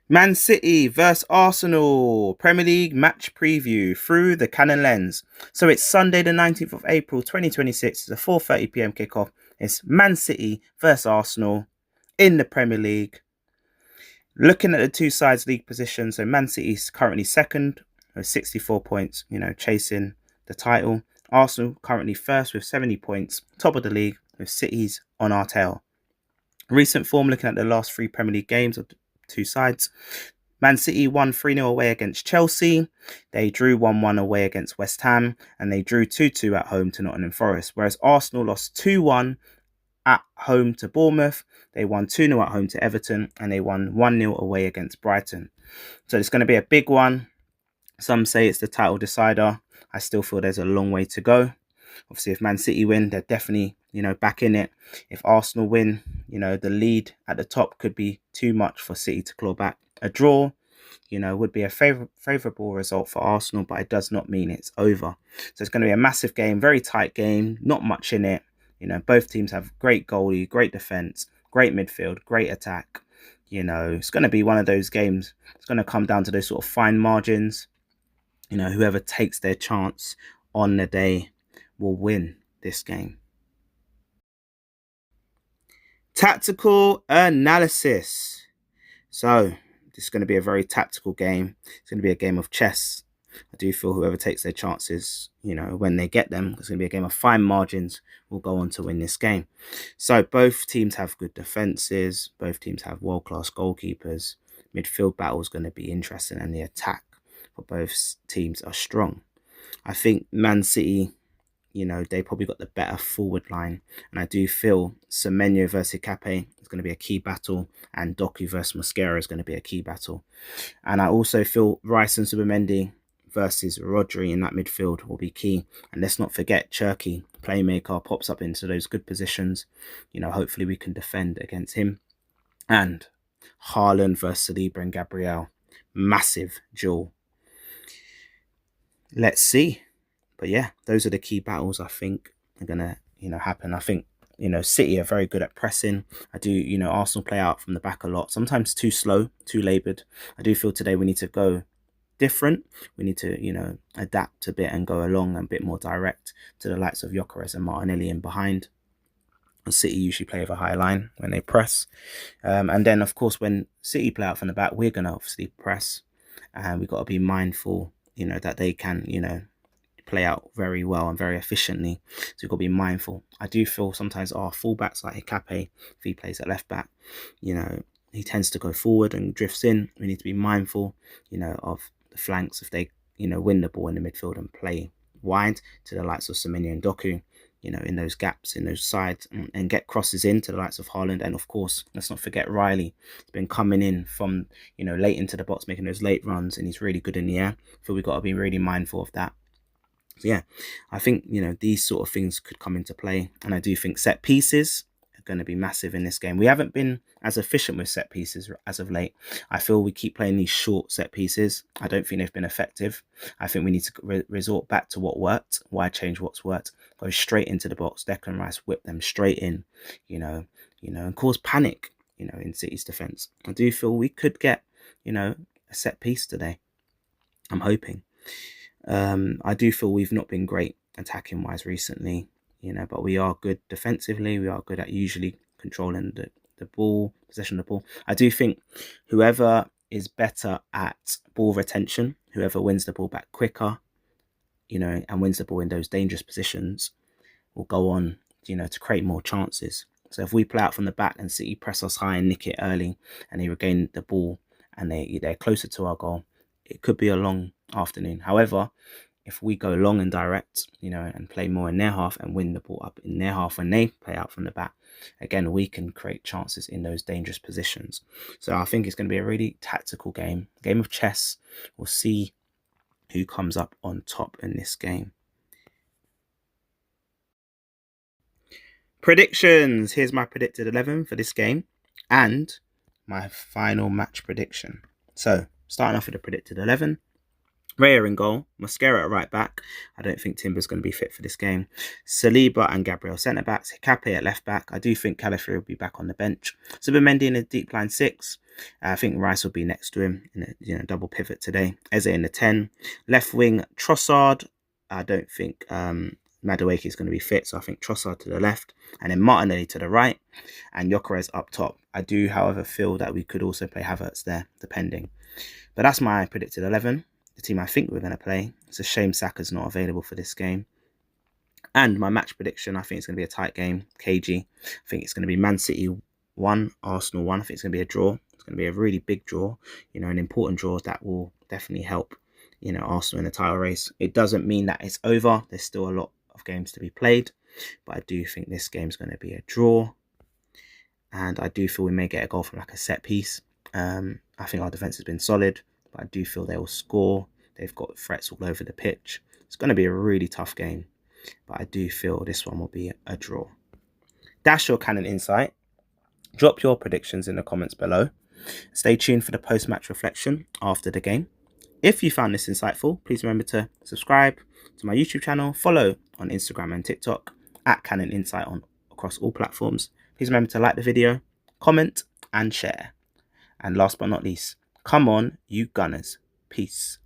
Man City versus Arsenal Premier League match preview through the Canon lens. So it's Sunday the 19th of April 2026. It's a 4:30 p.m. kickoff. It's Man City versus Arsenal in the Premier League. Looking at the two sides' league positions, so Man City is currently second with 64 points, chasing the title. Arsenal currently first with 70 points, top of the league with City's on our tail. Recent form, looking at the last three Premier League games of the two sides. Man City won 3-0 away against Chelsea. They drew 1-1 away against West Ham. And they drew 2-2 at home to Nottingham Forest. Whereas Arsenal lost 2-1 at home to Bournemouth. They won 2-0 at home to Everton. And they won 1-0 away against Brighton. So it's going to be a big one. Some say it's the title decider. I still feel there's a long way to go. Obviously, if Man City win, they're definitely, back in it. If Arsenal win, the lead at the top could be too much for City to claw back. A draw, would be a favourable result for Arsenal, but it does not mean it's over. So it's going to be a massive game, very tight game, not much in it. Both teams have great goalie, great defence, great midfield, great attack. It's going to be one of those games. It's going to come down to those sort of fine margins. Whoever takes their chance on the day will win this game. Tactical analysis. So this is going to be a very tactical game. It's going to be a game of chess. I do feel whoever takes their chances, when they get them, it's going to be a game of fine margins, will go on to win this game. So both teams have good defences. Both teams have world-class goalkeepers. Midfield battle is going to be interesting, and the attack for both teams are strong. I think Man City, they probably got the better forward line. And I do feel Semenyo versus Cape is going to be a key battle. And Doku versus Mosquera is going to be a key battle. And I also feel Rice and Zubimendi versus Rodri in that midfield will be key. And let's not forget Cherki, playmaker, pops up into those good positions. Hopefully we can defend against him. And Haaland versus Saliba and Gabriel. Massive duel. Let's see. But yeah, those are the key battles I think are going to, happen. I think, City are very good at pressing. I do, Arsenal play out from the back a lot. Sometimes too slow, too laboured. I do feel today we need to go different. We need to, adapt a bit and go along and a bit more direct to the likes of Gyökeres and Martinelli in behind. City usually play with a high line when they press. And then, of course, when City play out from the back, we're going to obviously press. And we've got to be mindful, that they can, play out very well and very efficiently. So you've got to be mindful. I do feel sometimes our fullbacks like Hikape, if he plays at left back, he tends to go forward and drifts in. We need to be mindful, of the flanks if they, win the ball in the midfield and play wide to the likes of Semenyo and Doku, in those gaps, in those sides, and get crosses into the likes of Haaland. And of course, let's not forget Riley. He's been coming in from, late into the box, making those late runs, and he's really good in the air. So we've got to be really mindful of that. So yeah, I think, these sort of things could come into play. And I do think set pieces are going to be massive in this game. We haven't been as efficient with set pieces as of late. I feel we keep playing these short set pieces. I don't think they've been effective. I think we need to resort back to what worked. Why change what's worked? Go straight into the box. Declan Rice whip them straight in, and cause panic, in City's defence. I do feel we could get, a set piece today. I'm hoping. I do feel we've not been great attacking wise recently, but we are good defensively. We are good at usually controlling the ball, possession of the ball. I do think whoever is better at ball retention, whoever wins the ball back quicker, and wins the ball in those dangerous positions will go on, to create more chances. So if we play out from the back and City press us high and nick it early and they regain the ball and they're closer to our goal, it could be a long afternoon. However, if we go long and direct, and play more in their half and win the ball up in their half when they play out from the back, again, we can create chances in those dangerous positions. So I think it's going to be a really tactical game of chess. We'll see who comes up on top in this game. Predictions. Here's my predicted 11 for this game and my final match prediction. So starting off with the predicted 11. Raya in goal, Mosquera at right back. I don't think Timber's going to be fit for this game. Saliba and Gabriel centre backs. Hikape at left back. I do think Calafiori will be back on the bench. Zubimendi in a deep line 6. I think Rice will be next to him in a double pivot today. Eze in the 10. Left wing, Trossard. I don't think Madueke is going to be fit, so I think Trossard to the left, and then Martinelli to the right, and Gyökeres up top. I do, however, feel that we could also play Havertz there, depending. But that's my predicted 11. The team I think we're going to play. It's a shame Saka's not available for this game. And my match prediction, I think it's going to be a tight game. KG. I think it's going to be Man City 1, Arsenal 1. I think it's going to be a draw. It's going to be a really big draw, an important draw that will definitely help, Arsenal in the title race. It doesn't mean that it's over. There's still a lot of games to be played, but I do think this game's going to be a draw. And I do feel we may get a goal from like a set piece. I think our defense has been solid, but I do feel they will score. They've got threats all over the pitch. It's going to be a really tough game, but I do feel this one will be a draw. Dash your Cannon insight. Drop your predictions in the comments below. Stay tuned for the post-match reflection after the game. If you found this insightful, please remember to subscribe to my YouTube channel, follow on Instagram and TikTok at Cannon Insight across all platforms. Please remember to like the video, comment and share. And last but not least, come on, you Gunners. Peace.